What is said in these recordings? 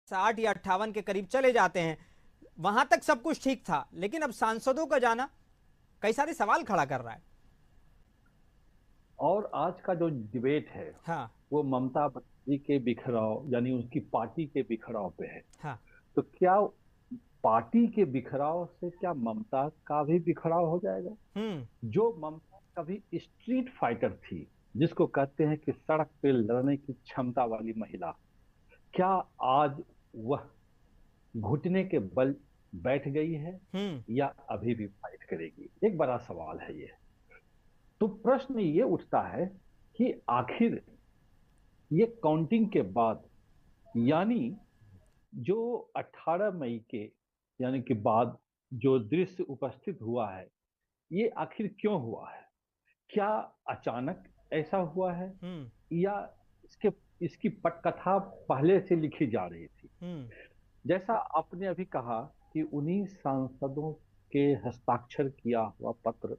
60 या 58 के करीब चले जाते हैं। वहां तक सब कुछ ठीक था, लेकिन अब सांसदों का जाना कई सारे सवाल खड़ा कर रहा है। और आज का जो डिबेट है हाँ। वो ममता बनर्जी के बिखराव यानी उनकी पार्टी के बिखराव पे है। हाँ। तो क्या पार्टी के बिखराव से क्या ममता का भी बिखराव हो जाएगा? हम्म। जो ममता कभी स्ट्रीट फाइटर थी, जिसको कहते हैं कि सड़क पे लड़ने की क्षमता वाली महिला, क्या आज वह घुटने के बल बैठ गई है हम्म। या अभी भी फाइट करेगी? एक बड़ा सवाल है ये। तो प्रश्न ये उठता है कि आखिर ये काउंटिंग के बाद, यानी जो 18 मई के यानी कि बाद जो दृश्य उपस्थित हुआ है, ये आखिर क्यों हुआ है? क्या अचानक ऐसा हुआ है हम्म। या इसके इसकी पटकथा पहले से लिखी जा रही थी? हम्म। जैसा आपने अभी कहा कि उन्हीं सांसदों के हस्ताक्षर किया हुआ पत्र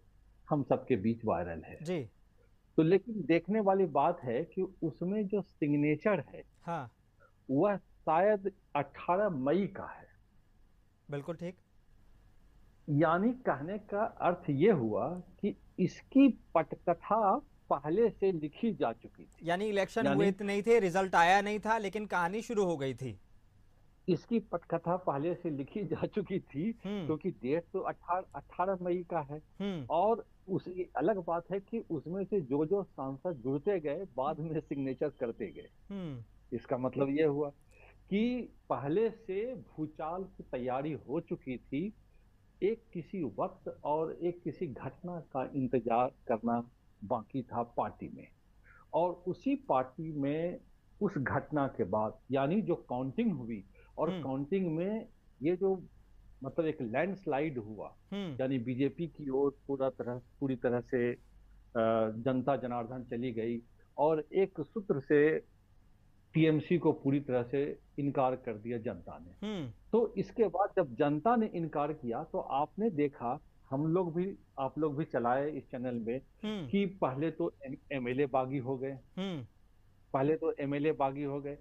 हम सबके बीच वायरल है। जी। तो लेकिन देखने वाली बात है कि उसमें जो सिग्नेचर है हाँ। वह शायद 18 मई का है। बिल्कुल ठीक। यानी कहने का अर्थ ये हुआ कि इसकी पटकथा पहले से लिखी जा चुकी थी। यानी इलेक्शन हुए यानी नहीं थे, रिजल्ट आया नहीं था, लेकिन कहानी शुरू हो गई थी। इसकी पटकथा पहले से लिखी जा चुकी थी, हम्म। क्योंकि डेट तो 18 मई का है। हम्म। और उसी अलग बात है कि उसमें से जो जो सांसद जुड़ते गए बाद में सिग्नेचर करते गए। हम्म। इसका मतलब ये हुआ कि पहले से भूचाल की तैयारी हो चुकी थी। एक किसी वक्त और एक किसी घटना का इंतजार करना बाकी था पार्टी में। और उसी पार्टी में उस घटना के बाद यानी जो काउंटिंग हुई, और हम्म। काउंटिंग में ये जो मतलब एक लैंडस्लाइड हुआ, हम्म। यानी बीजेपी की ओर पूरी तरह से जनता जनार्दन चली गई, और एक सूत्र से टीएमसी को पूरी तरह से इनकार कर दिया जनता ने। हम्म। तो इसके बाद जब जनता ने इनकार किया तो आपने देखा, हम लोग भी आप लोग भी चलाए इस चैनल में, हम्म। कि पहले तो एमएलए बागी हो गए। हम्म। पहले तो एमएलए बागी हो गए।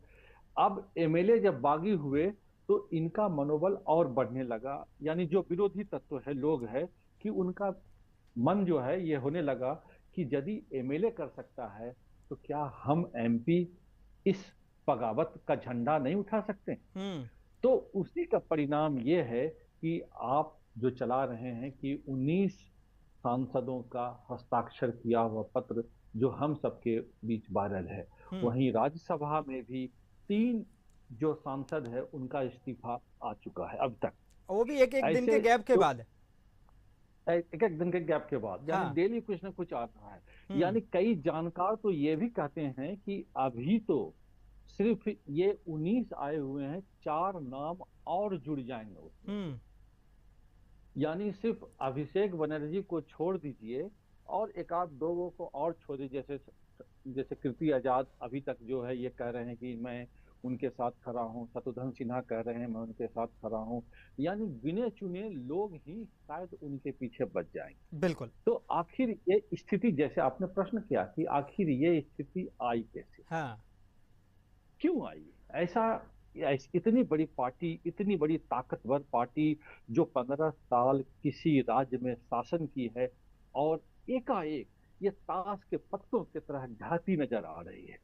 अब एमएलए जब बागी हुए तो इनका मनोबल और बढ़ने लगा। यानी जो विरोधी तत्व है, लोग है, कि उनका मन जो है ये होने लगा कि यदि एमएलए कर सकता है तो क्या हम एमपी इस बगावत का झंडा नहीं उठा सकते? हम्म। तो उसी का परिणाम ये है कि आप जो चला रहे हैं कि 19 सांसदों का हस्ताक्षर किया हुआ पत्र जो हम सबके बीच वायरल है, हम्म। वहीं राज्यसभा में भी 3 जो सांसद है उनका इस्तीफा आ चुका है अब तक। वो भी एक एक दिन के ऐसे गैप के तो बाद। एक एक दिन के गैप के बाद, यानी हाँ। डेली कुछ ना कुछ आ रहा है। हम्म। यानी कई जानकार तो ये भी कहते हैं कि अभी तो सिर्फ ये 19 आए हुए हैं, 4 नाम और जुड़ जाएंगे उसमें। हम्म। यानी सिर्फ अभिषेक बनर्जी को छोड़ दीजिए और एक आध दो को और छोड़ दीजिए, जैसे जैसे कीर्ति आजाद अभी तक जो है ये कह रहे हैं कि मैं उनके साथ खड़ा हूं, शत्रुघ्न सिन्हा कह रहे हैं मैं उनके साथ खड़ा हूं। यानी गिने चुने लोग ही शायद उनके पीछे बच जाएंगे। बिल्कुल। तो आखिर ये स्थिति, जैसे आपने प्रश्न किया कि आखिर ये स्थिति आई कैसे, हाँ। क्यों आई ऐसा? इतनी बड़ी पार्टी, इतनी बड़ी ताकतवर पार्टी जो 15 साल किसी राज्य में शासन की है, और एकाएक ये ताश के पत्तों की तरह ढहती नजर आ रही है।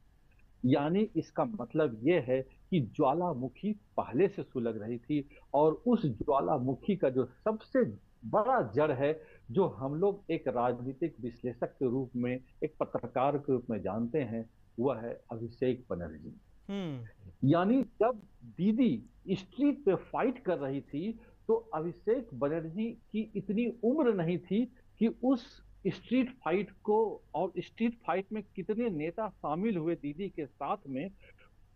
यानी इसका मतलब ये है कि ज्वालामुखी पहले से सुलग रही थी, और उस ज्वालामुखी का जो सबसे बड़ा जड़ है, जो हम लोग एक राजनीतिक विश्लेषक के रूप में, एक पत्रकार के रूप में जानते हैं, वह है अभिषेक बनर्जी। हम्म। यानी जब दीदी स्ट्रीट पे फाइट कर रही थी तो अभिषेक बनर्जी की इतनी उम्र नहीं थी कि उस स्ट्रीट फाइट को, और स्ट्रीट फाइट में कितने नेता शामिल हुए दीदी के साथ में,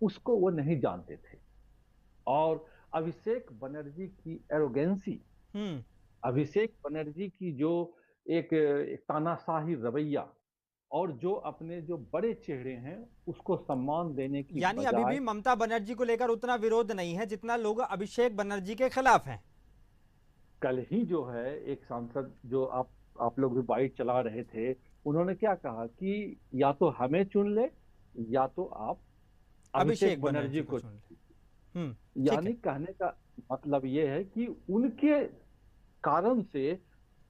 उसको वो नहीं जानते थे। और अभिषेक बनर्जी की एरोगेंसी, हम्म। अभिषेक बनर्जी की जो एक तानाशाही रवैया, और जो अपने जो बड़े चेहरे हैं उसको सम्मान देने की यानी अभी भी बजाय, ममता बनर्जी को लेकर उतना विरोध नहीं है जितना लोग अभिषेक बनर्जी के खिलाफ हैं। कल ही जो है एक सांसद जो आप लोग भी बाइट चला रहे थे, उन्होंने क्या कहा कि या तो हमें चुन ले या तो आप अभिषेक अभिषेक बनर्जी बनर्जी को को। चुन ले। ठीक यानी है। कहने का मतलब ये है कि उनके कारण से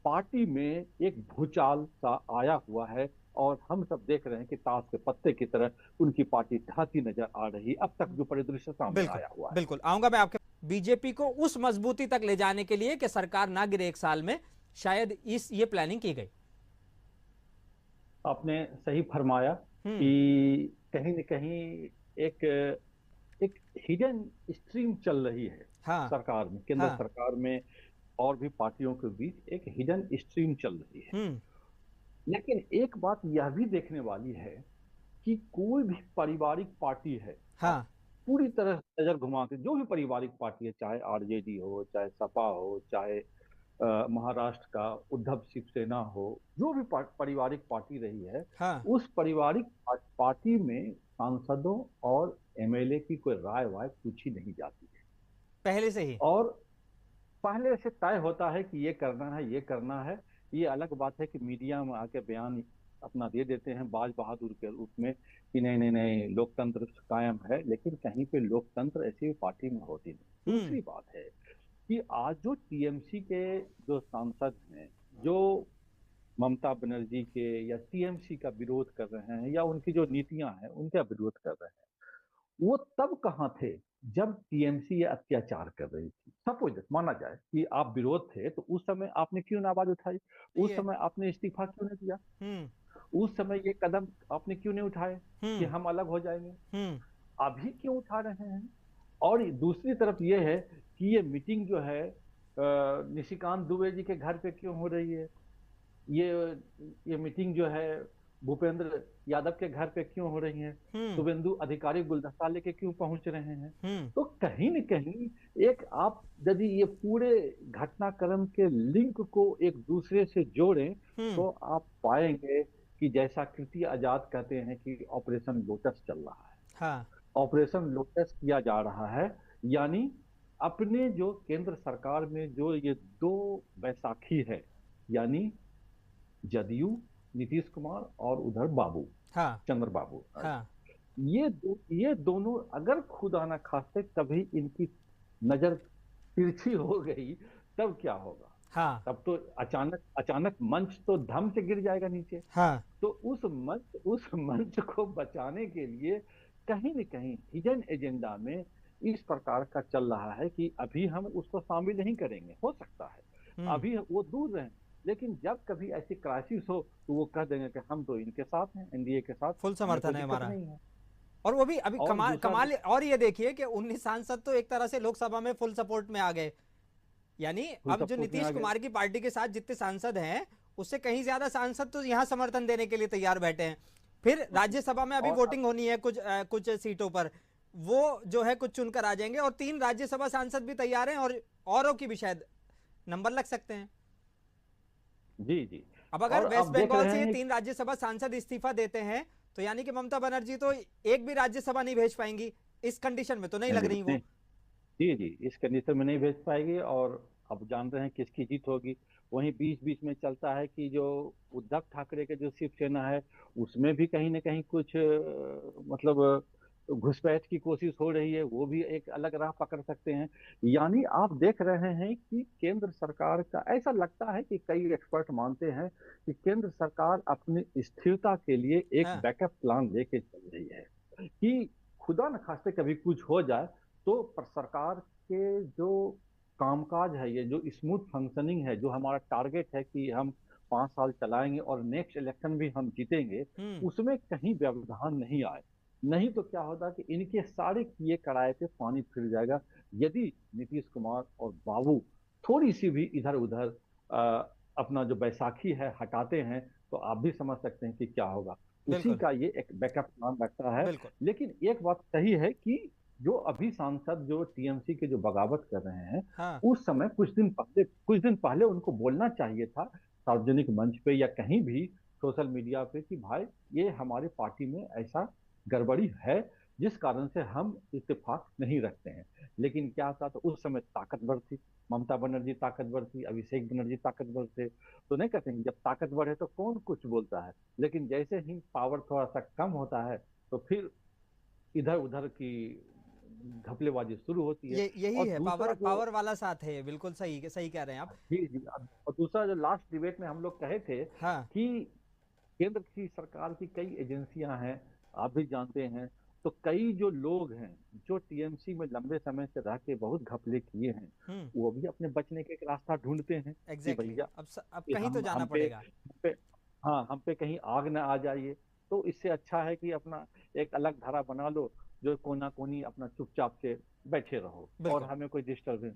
पार्टी में एक भूचाल सा आया हुआ है, और हम सब देख रहे हैं कि ताश के पत्ते की तरह उनकी पार्टी ढहती नजर आ रही है, अब तक जो परिदृश्य सामने बिल्कुल, आया हुआ है। बिल्कुल आऊंगा मैं आपके। बीजेपी को उस मजबूती तक ले जाने के लिए कि सरकार ना गिरे 1 साल में, शायद इस ये प्लानिंग की गई। आपने सही फरमाया हम्म। कि कहीं न कहीं एक एक हिडन स्ट्रीम चल रही है हाँ। सरकार में, केंद्र हाँ। सरकार में और भी पार्टियों के बीच एक हिडन स्ट्रीम चल रही है। हम्म। लेकिन एक बात यह भी देखने वाली है कि कोई भी पारिवारिक पार्टी है, आप हाँ। पूरी तरह नजर घुमा के, जो भी पारिवारिक पार्टी है, चाहे आरजेडी हो, चाहे सपा हो, चाहे महाराष्ट्र का उद्धव शिवसेना हो, जो भी पारिवारिक पार्टी रही है, हाँ। उस पारिवारिक पार्टी में सांसदों और एमएलए की कोई राय वाय पूछी नहीं जाती है। पहले से ही। और पहले से तय होता है कि ये करना है, ये करना है। ये अलग बात है कि मीडिया में आके बयान अपना दे देते हैं बाज बहादुर के रूप में कि नहीं नहीं नहीं, लोकतंत्र कायम है, लेकिन कहीं पे लोकतंत्र ऐसी पार्टी में होती नहीं। हम्म। दूसरी बात है कि आज जो टीएमसी के जो सांसद हैं, जो ममता बनर्जी के या टीएमसी का विरोध कर रहे हैं, या उनकी जो नीतियां हैं उनका विरोध कर रहे हैं, वो तब कहाँ थे जब टीएमसी ये अत्याचार कर रही थी। सपोज माना जाए कि आप विरोध थे, तो उस समय आपने क्यों ना आवाज उठाई? सही उस है। समय आपने इस्तीफा क्यों नहीं दिया? हम्म। उस समय ये कदम आपने क्यों नहीं उठाए कि हम्म। हम अलग हो जाएंगे? हम्म। अभी क्यों उठा रहे हैं? और दूसरी तरफ ये है कि ये मीटिंग जो है निशिकांत दुबे जी के घर पे क्यों हो रही है? ये ये मीटिंग जो है भूपेंद्र यादव के घर पे क्यों हो रही है? हम्म। शुभेंदु अधिकारी गुलदस्ता लेके क्यों पहुंच रहे हैं? हम्म। तो कहीं न कहीं एक आप यदि ये पूरे घटनाक्रम के लिंक को एक दूसरे से जोड़ें, हम्म। तो आप पाएंगे कि जैसा कृति आजाद कहते हैं कि ऑपरेशन लोटस चल रहा है। हाँ। ऑपरेशन लोटस किया जा रहा है, यानी अपने जो केंद्र सरकार में जो ये दो बैसाखी है, यानी जदयू नीतीश कुमार और उधर बाबू हाँ। चंद्र बाबू, हाँ। ये दोनों अगर खुदा ना खास्ते कभी इनकी नजर तिरछी हो गई, तब क्या होगा? हाँ। तब तो अचानक अचानक मंच तो धम से गिर जाएगा नीचे। हाँ। तो उस मंच को बचाने के लिए कहीं न कहीं हिडन एजेंडा में इस प्रकार का चल रहा है कि अभी हम उसको शामिल नहीं करेंगे, हो सकता है हम्म। अभी वो दूर रहें, लेकिन जब कभी ऐसी क्राइसिस हो तो वो कह देंगे कि हम तो इनके साथ हैं, एनडीए के साथ, फुल हमें कोई समर्थन है दिक्कत हमारा। नहीं है। और वो भी अभी और कमाल दूसरा कमाल, और ये देखिए कि 19 सांसद तो एक तरह से लोकसभा में फुल सपोर्ट में आ गए। यानी फुल अब जो सपोर्ट में नीतीश आ गए। कुमार की पार्टी के साथ जितने सांसद हैं, उससे कहीं ज्यादा सांसद तो यहाँ समर्थन देने के लिए तैयार बैठे हैं। फिर राज्यसभा में अभी और वोटिंग होनी है कुछ सीटों पर, वो जो है कुछ चुनकर आ जाएंगे, और 3 राज्यसभा सांसद भी तैयार हैं, और औरों की भी शायद नंबर लग सकते हैं। जी जी। अब अगर और वेस्ट आप देख बंगाल रहे से ये हैं 3 राज्यसभा सांसद इस्तीफा देते हैं, तो यानी कि ममता बनर्जी तो एक भी राज्यसभा नहीं भेज पाएंगी। इस कंडीशन में तो नहीं लग रही नहीं, वो। जी जी, इस कंडीशन में नहीं भेज पाएगी। और अब जान रहे हैं किसकी जीत होगी। वहीं बीच बीच में चलता है कि जो उद्धव ठाकरे के जो शिवसेना है, उसमें भी कहीं ना कहीं कुछ मतलब घुसपैठ की कोशिश हो रही है, वो भी एक अलग राह पकड़ सकते हैं। यानी आप देख रहे हैं कि केंद्र सरकार का ऐसा लगता है कि कई एक्सपर्ट मानते हैं कि केंद्र सरकार अपनी स्थिरता के लिए एक हाँ। बैकअप प्लान लेके चल रही है कि खुदा न खास्ते कभी कुछ हो जाए, तो सरकार के जो कामकाज है, ये जो स्मूथ फंक्शनिंग है, जो हमारा टारगेट है कि हम 5 साल चलाएंगे और नेक्स्ट इलेक्शन भी हम जीतेंगे, हम्म। उसमें कहीं व्यवधान नहीं आए। नहीं तो क्या होता कि इनके सारे किए कराए पे पानी फिर जाएगा, यदि नीतीश कुमार और बाबू थोड़ी सी भी इधर उधर अपना जो बैसाखी है हटाते हैं, तो आप भी समझ सकते हैं कि क्या होगा। उसी बिल्कुल। का ये एक बैकअप प्लान रखता है। बिल्कुल। लेकिन एक बात सही है कि जो अभी सांसद जो टीएमसी के जो बगावत कर रहे हैं, हाँ। उस समय कुछ दिन पहले उनको बोलना चाहिए था सार्वजनिक मंच पे या कहीं भी सोशल मीडिया पे कि भाई, ये हमारी पार्टी में ऐसा गड़बड़ी है जिस कारण से हम इत्तेफाक नहीं रखते हैं। लेकिन क्या था, तो उस समय ताकतवर थी ममता बनर्जी, ताकतवर थी अभिषेक बनर्जी, ताकतवर थे, तो नहीं कहते हैं जब ताकतवर है तो कौन कुछ बोलता है। लेकिन जैसे ही पावर थोड़ा सा कम होता है, तो फिर इधर उधर की घपलेबाजी शुरू होती है। ये यही और है, दूसरा पावर जो, पावर वाला साथ है, बिल्कुल सही सही कह रहे हैं आप। जी जी, और दूसरा जो लास्ट डिबेट में हम लोग कहे थे हाँ। कि केंद्र की सरकार की कई एजेंसियां हैं, आप भी जानते हैं। तो कई जो लोग हैं जो टीएमसी में लंबे समय से रह के बहुत घपले किए हैं, हम्म। वो भी अपने बचने के एक रास्ता ढूंढते हैं कि एग्जैक्टली भैया, अब कि कहीं तो जाना पड़ेगा। हम पे, हाँ, हम पे कहीं आग ना आ जाइए। तो इससे अच्छा है कि अपना एक अलग धारा बना लो, जो कोना कोनी अपना चुपचाप से बैठे रहो और बिल्कुल। हमें कोई डिस्टरबेंस